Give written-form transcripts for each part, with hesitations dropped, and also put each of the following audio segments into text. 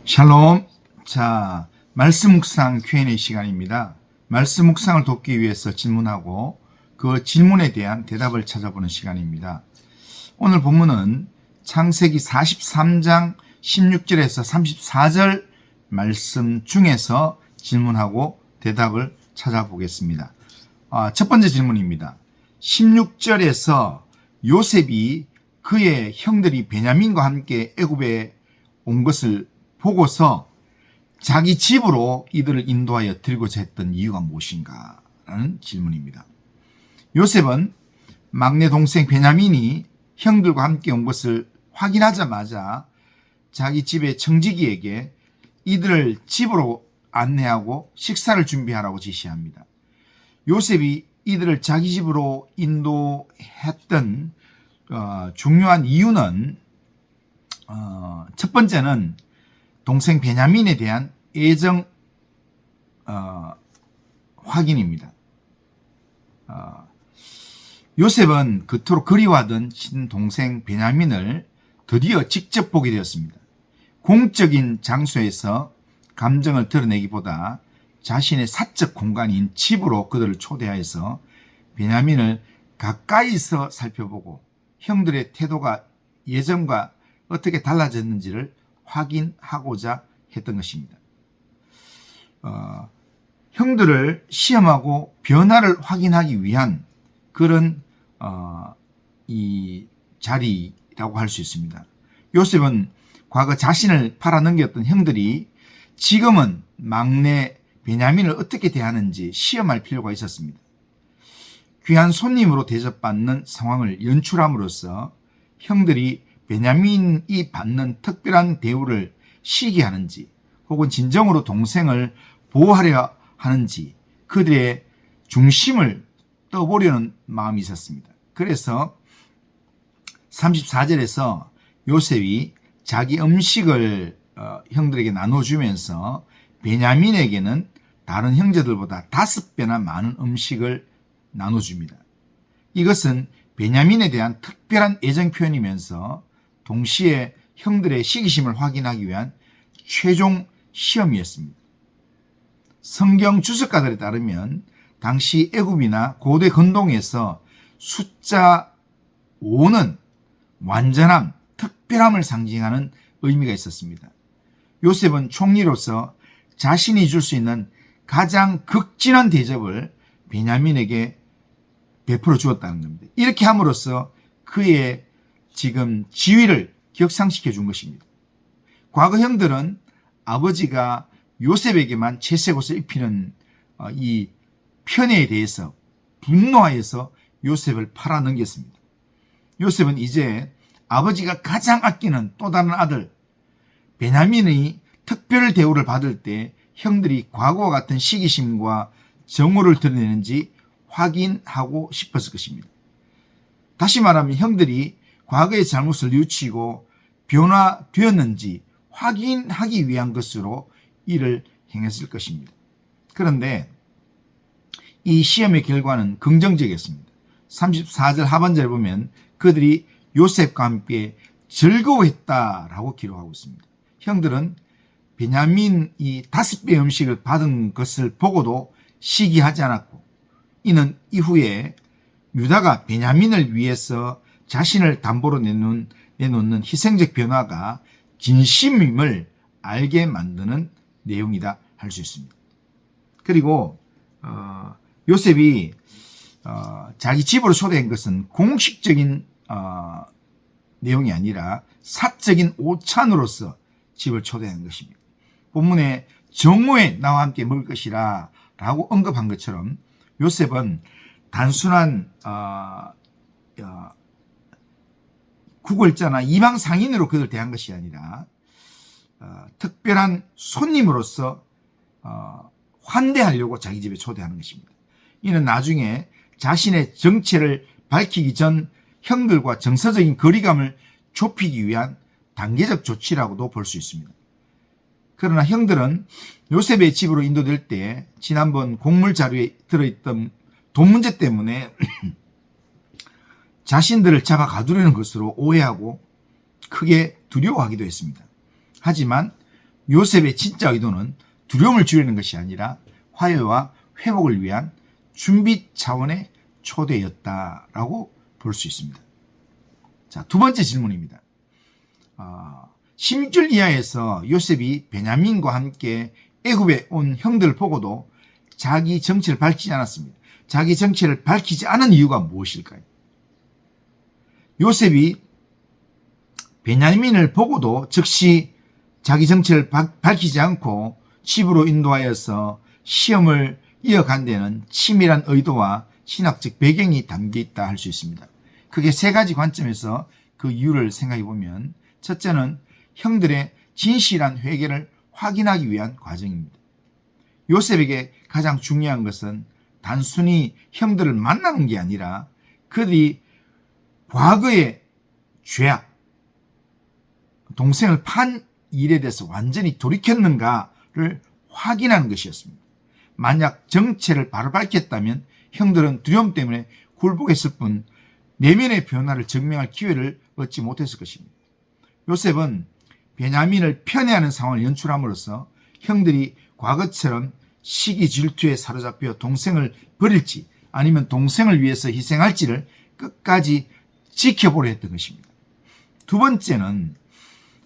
샬롬. 자, 말씀 묵상 Q&A 시간입니다. 말씀 묵상을 돕기 위해서 질문하고 그 질문에 대한 대답을 찾아보는 시간입니다. 오늘 본문은 창세기 43장 16절에서 34절 말씀 중에서 질문하고 대답을 찾아보겠습니다. 첫 번째 질문입니다. 16절에서 요셉이 그의 형들이 베냐민과 함께 애굽에 온 것을 보고서 자기 집으로 이들을 인도하여 들고자 했던 이유가 무엇인가? 라는 질문입니다. 요셉은 막내 동생 베냐민이 형들과 함께 온 것을 확인하자마자 자기 집의 청지기에게 이들을 집으로 안내하고 식사를 준비하라고 지시합니다. 요셉이 이들을 자기 집으로 인도했던 중요한 이유는 첫 번째는 동생 베냐민에 대한 애정 확인입니다. 요셉은 그토록 그리워하던 친동생 베냐민을 드디어 직접 보게 되었습니다. 공적인 장소에서 감정을 드러내기보다 자신의 사적 공간인 집으로 그들을 초대하여서 베냐민을 가까이서 살펴보고 형들의 태도가 예전과 어떻게 달라졌는지를 확인하고자 했던 것입니다. 형들을 시험하고 변화를 확인하기 위한 그런 이 자리라고 할 수 있습니다. 요셉은 과거 자신을 팔아넘겼던 형들이 지금은 막내 베냐민을 어떻게 대하는지 시험할 필요가 있었습니다. 귀한 손님으로 대접받는 상황을 연출함으로써 형들이 베냐민이 받는 특별한 대우를 시기하는지 혹은 진정으로 동생을 보호하려 하는지 그들의 중심을 떠보려는 마음이 있었습니다. 그래서 34절에서 요셉이 자기 음식을 형들에게 나눠주면서 베냐민에게는 다른 형제들보다 5배나 많은 음식을 나눠줍니다. 이것은 베냐민에 대한 특별한 애정 표현이면서 동시에 형들의 시기심을 확인하기 위한 최종 시험이었습니다. 성경 주석가들에 따르면 당시 애굽이나 고대 근동에서 숫자 5는 완전함, 특별함을 상징하는 의미가 있었습니다. 요셉은 총리로서 자신이 줄 수 있는 가장 극진한 대접을 베냐민에게 베풀어 주었다는 겁니다. 이렇게 함으로써 그의 지금 지위를 격상시켜 준 것입니다. 과거 형들은 아버지가 요셉에게만 채색 옷을 입히는 이 편애에 대해서 분노하여서 요셉을 팔아넘겼습니다. 요셉은 이제 아버지가 가장 아끼는 또 다른 아들 베냐민이 특별 대우를 받을 때 형들이 과거와 같은 시기심과 정오를 드러내는지 확인하고 싶었을 것입니다. 다시 말하면 형들이 과거의 잘못을 뉘우치고 변화되었는지 확인하기 위한 것으로 이를 행했을 것입니다. 그런데 이 시험의 결과는 긍정적이었습니다. 34절 하반절에 보면 그들이 요셉과 함께 즐거워했다라고 기록하고 있습니다. 형들은 베냐민이 5배 음식을 받은 것을 보고도 시기하지 않았고 이는 이후에 유다가 베냐민을 위해서 자신을 담보로 내놓는 희생적 변화가 진심임을 알게 만드는 내용이다 할 수 있습니다. 그리고 요셉이 자기 집으로 초대한 것은 공식적인 내용이 아니라 사적인 오찬으로서 집을 초대한 것입니다. 본문에 정오에 나와 함께 먹을 것이라 라고 언급한 것처럼 요셉은 단순한 구걸자나 이방 상인으로 그들 대한 것이 아니라 특별한 손님으로서 환대하려고 자기 집에 초대하는 것입니다. 이는 나중에 자신의 정체를 밝히기 전 형들과 정서적인 거리감을 좁히기 위한 단계적 조치라고도 볼 수 있습니다. 그러나 형들은 요셉의 집으로 인도될 때 지난번 공물 자료에 들어있던 돈 문제 때문에 자신들을 잡아 가두려는 것으로 오해하고 크게 두려워하기도 했습니다. 하지만 요셉의 진짜 의도는 두려움을 줄이는 것이 아니라 화해와 회복을 위한 준비 차원의 초대였다라고 볼 수 있습니다. 자, 두 번째 질문입니다. 16절 이하에서 요셉이 베냐민과 함께 애굽에 온 형들을 보고도 자기 정체를 밝히지 않았습니다. 자기 정체를 밝히지 않은 이유가 무엇일까요? 요셉이 베냐민을 보고도 즉시 자기 정체를 밝히지 않고 집으로 인도하여서 시험을 이어간 데는 치밀한 의도와 신학적 배경이 담겨 있다 할 수 있습니다. 크게 세 가지 관점에서 그 이유를 생각해 보면, 첫째는 형들의 진실한 회개를 확인하기 위한 과정입니다. 요셉에게 가장 중요한 것은 단순히 형들을 만나는 게 아니라 그들이 과거의 죄악, 동생을 판 일에 대해서 완전히 돌이켰는가를 확인하는 것이었습니다. 만약 정체를 바로 밝혔다면 형들은 두려움 때문에 굴복했을 뿐 내면의 변화를 증명할 기회를 얻지 못했을 것입니다. 요셉은 베냐민을 편애하는 상황을 연출함으로써 형들이 과거처럼 시기 질투에 사로잡혀 동생을 버릴지 아니면 동생을 위해서 희생할지를 끝까지 지켜보려 했던 것입니다. 두 번째는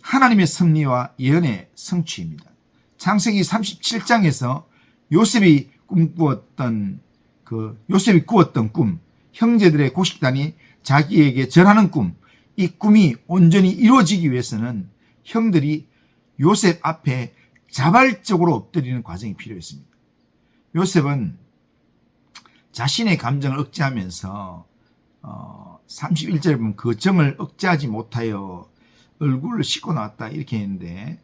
하나님의 섭리와 예언의 성취입니다. 창세기 37장에서 요셉이 꾸었던 꿈, 형제들의 고식단이 자기에게 절하는 꿈, 이 꿈이 온전히 이루어지기 위해서는 형들이 요셉 앞에 자발적으로 엎드리는 과정이 필요했습니다. 요셉은 자신의 감정을 억제하면서 31절에 보면 그 정을 억제하지 못하여 얼굴을 씻고 나왔다 이렇게 했는데,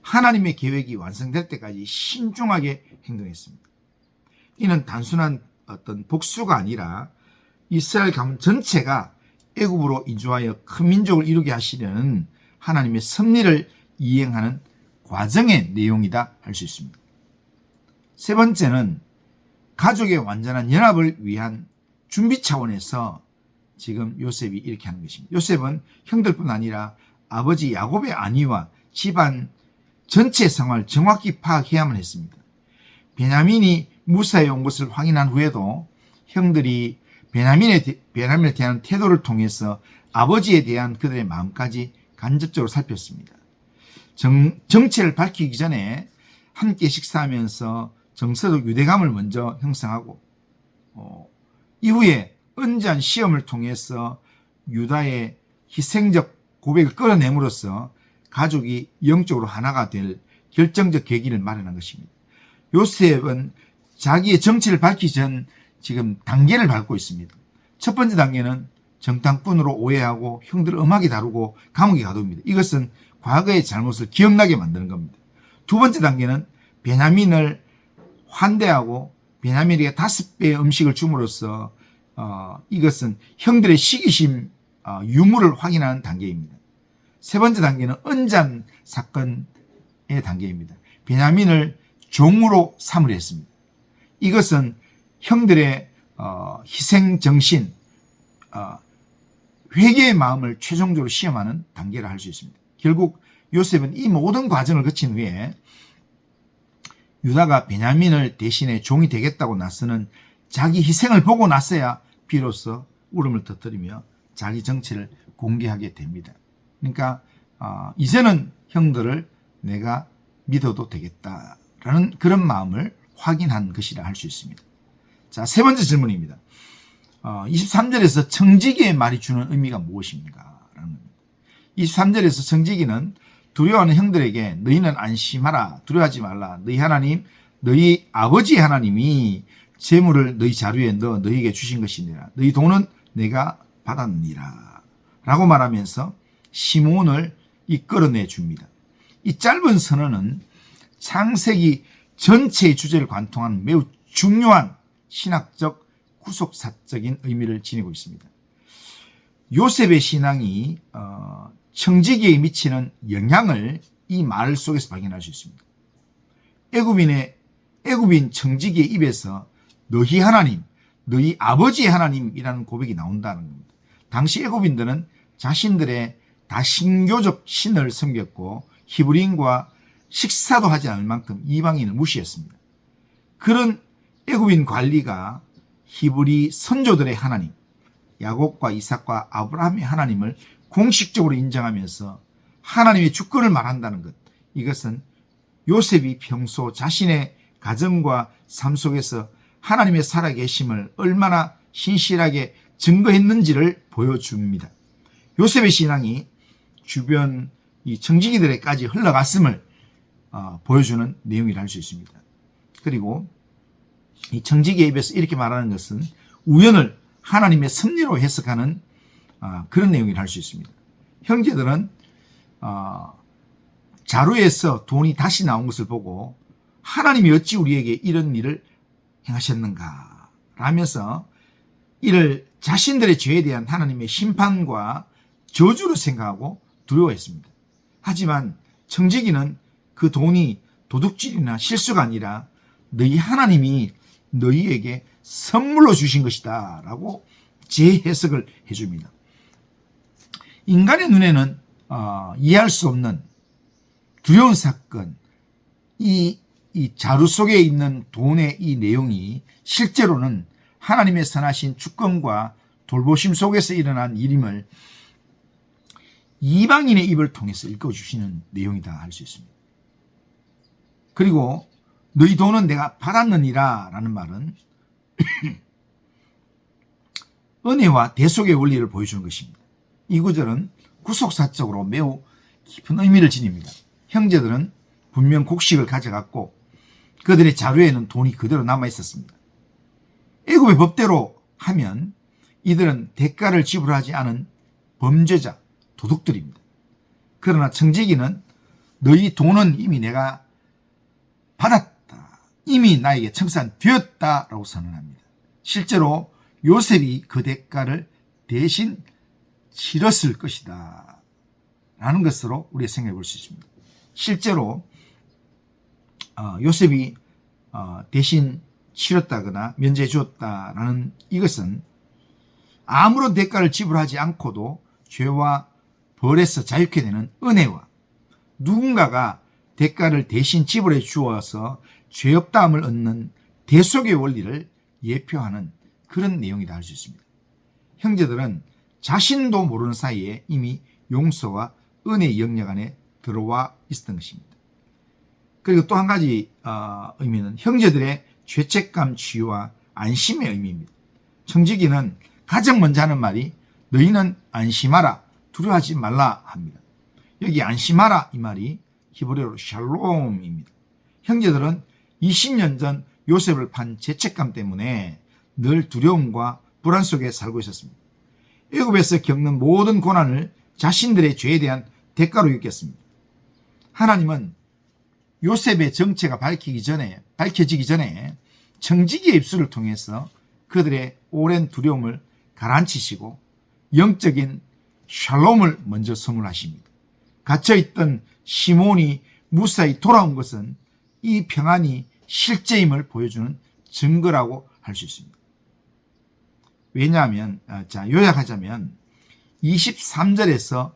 하나님의 계획이 완성될 때까지 신중하게 행동했습니다. 이는 단순한 어떤 복수가 아니라 이스라엘 가문 전체가 애굽으로 이주하여 큰 민족을 이루게 하시려는 하나님의 섭리를 이행하는 과정의 내용이다 할 수 있습니다. 세 번째는 가족의 완전한 연합을 위한 준비 차원에서 지금 요셉이 이렇게 하는 것입니다. 요셉은 형들뿐 아니라 아버지 야곱의 안위와 집안 전체 상황을 정확히 파악해야만 했습니다. 베냐민이 무사히 온 것을 확인한 후에도 형들이 베냐민에 대한 태도를 통해서 아버지에 대한 그들의 마음까지 간접적으로 살폈습니다. 정체를 밝히기 전에 함께 식사하면서 정서적 유대감을 먼저 형성하고, 이후에 은전 시험을 통해서 유다의 희생적 고백을 끌어내므로써 가족이 영적으로 하나가 될 결정적 계기를 마련한 것입니다. 요셉은 자기의 정체를 밝히기 전 지금 단계를 밟고 있습니다. 첫 번째 단계는 정탐꾼으로 오해하고 형들을 엄하게 다루고 감옥에 가둡니다. 이것은 과거의 잘못을 기억나게 만드는 겁니다. 두 번째 단계는 베냐민을 환대하고 베냐민에게 5배의 음식을 줌으로써 이것은 형들의 시기심 유무를 확인하는 단계입니다. 세 번째 단계는 은잔 사건의 단계입니다. 베냐민을 종으로 삼으려 했습니다. 이것은 형들의 희생정신, 회개의 마음을 최종적으로 시험하는 단계라 할 수 있습니다. 결국 요셉은 이 모든 과정을 거친 후에 유다가 베냐민을 대신해 종이 되겠다고 나서는 자기 희생을 보고 나서야 비로소 울음을 터뜨리며 자기 정체를 공개하게 됩니다. 그러니까 이제는 형들을 내가 믿어도 되겠다라는 그런 마음을 확인한 것이라 할 수 있습니다. 자, 세 번째 질문입니다. 23절에서 청지기의 말이 주는 의미가 무엇입니까? 23절에서 청지기는 두려워하는 형들에게 너희는 안심하라, 두려워하지 말라, 너희 하나님, 너희 아버지의 하나님이 재물을 너희 자루에 넣어 너희에게 주신 것이니라, 너희 돈은 내가 받았느니라 라고 말하면서 시몬을 이끌어내 줍니다. 이 짧은 선언은 창세기 전체의 주제를 관통하는 매우 중요한 신학적 구속사적인 의미를 지니고 있습니다. 요셉의 신앙이 청지기에 미치는 영향을 이 말 속에서 발견할 수 있습니다. 애굽인 청지기의 입에서 너희 하나님, 너희 아버지의 하나님이라는 고백이 나온다는 겁니다. 당시 애굽인들은 자신들의 다신교적 신을 섬겼고 히브리인과 식사도 하지 않을 만큼 이방인을 무시했습니다. 그런 애굽인 관리가 히브리 선조들의 하나님, 야곱과 이삭과 아브라함의 하나님을 공식적으로 인정하면서 하나님의 주권을 말한다는 것, 이것은 요셉이 평소 자신의 가정과 삶 속에서 하나님의 살아계심을 얼마나 신실하게 증거했는지를 보여줍니다. 요셉의 신앙이 주변 이 청지기들에까지 흘러갔음을 보여주는 내용이라 할 수 있습니다. 그리고 이 청지기의 입에서 이렇게 말하는 것은 우연을 하나님의 섭리로 해석하는 그런 내용이라 할 수 있습니다. 형제들은 자루에서 돈이 다시 나온 것을 보고 하나님이 어찌 우리에게 이런 일을 행하셨는가 라면서 이를 자신들의 죄에 대한 하나님의 심판과 저주로 생각하고 두려워했습니다. 하지만 청지기는 그 돈이 도둑질이나 실수가 아니라 너희 하나님이 너희에게 선물로 주신 것이다 라고 재해석을 해줍니다. 인간의 눈에는 이해할 수 없는 두려운 사건, 이 자루 속에 있는 돈의 이 내용이 실제로는 하나님의 선하신 주권과 돌보심 속에서 일어난 일임을 이방인의 입을 통해서 읽어주시는 내용이다 할 수 있습니다. 그리고 너희 돈은 내가 받았느니라 라는 말은 은혜와 대속의 원리를 보여주는 것입니다. 이 구절은 구속사적으로 매우 깊은 의미를 지닙니다. 형제들은 분명 곡식을 가져갔고 그들의 자루에는 돈이 그대로 남아 있었습니다. 애굽의 법대로 하면 이들은 대가를 지불하지 않은 범죄자, 도둑들입니다. 그러나 청지기는 너희 돈은 이미 내가 받았다. 이미 나에게 청산되었다라고 선언합니다. 실제로 요셉이 그 대가를 대신 치렀을 것이다 라는 것으로 우리가 생각해 볼 수 있습니다. 실제로 요셉이 대신 치렀다거나 면제해 주었다라는 이것은 아무런 대가를 지불하지 않고도 죄와 벌에서 자유케 되는 은혜와 누군가가 대가를 대신 지불해 주어서 죄 없다함을 얻는 대속의 원리를 예표하는 그런 내용이다 할 수 있습니다. 형제들은 자신도 모르는 사이에 이미 용서와 은혜의 영역 안에 들어와 있었던 것입니다. 그리고 또 한 가지 의미는 형제들의 죄책감 치유와 안심의 의미입니다. 청지기는 가장 먼저 하는 말이 너희는 안심하라, 두려워하지 말라 합니다. 여기 안심하라 이 말이 히브리어로 샬롬입니다. 형제들은 20년 전 요셉을 판 죄책감 때문에 늘 두려움과 불안 속에 살고 있었습니다. 애굽에서 겪는 모든 고난을 자신들의 죄에 대한 대가로 여겼습니다. 하나님은 요셉의 정체가 밝혀지기 전에 청지기의 입술을 통해서 그들의 오랜 두려움을 가라앉히시고 영적인 샬롬을 먼저 선물하십니다. 갇혀있던 시몬이 무사히 돌아온 것은 이 평안이 실제임을 보여주는 증거라고 할 수 있습니다. 왜냐하면 요약하자면 23절에서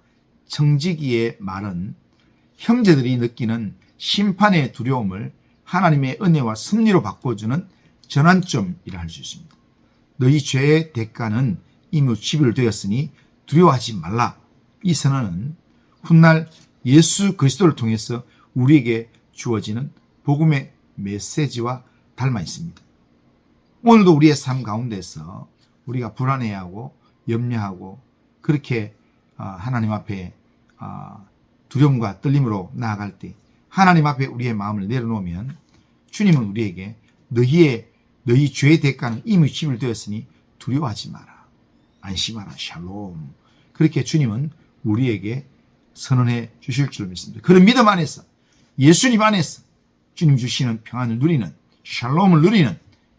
청지기의 말은 형제들이 느끼는 심판의 두려움을 하나님의 은혜와 섭리로 바꿔주는 전환점이라 할 수 있습니다. 너희 죄의 대가는 이미 지불되었으니 두려워하지 말라. 이 선언은 훗날 예수 그리스도를 통해서 우리에게 주어지는 복음의 메시지와 닮아 있습니다. 오늘도 우리의 삶 가운데서 우리가 불안해하고 염려하고 그렇게 하나님 앞에 두려움과 떨림으로 나아갈 때 하나님 앞에 우리의 마음을 내려놓으면 주님은 우리에게 너희 죄의 대가는 이미 지불되었으니 두려워하지 마라. 안심하라. 샬롬. 그렇게 주님은 우리에게 선언해 주실 줄 믿습니다. 그런 믿음 안에서 예수님 안에서 주님 주시는 평안을 누리는 샬롬을 누리는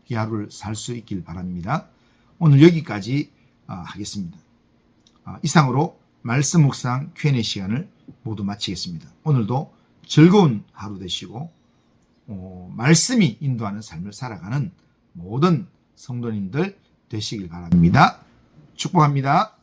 이 하루를 살 수 있길 바랍니다. 오늘 여기까지 하겠습니다. 이상으로 말씀 묵상 Q&A 시간을 모두 마치겠습니다. 오늘도 즐거운 하루 되시고 말씀이 인도하는 삶을 살아가는 모든 성도님들 되시길 바랍니다. 축복합니다.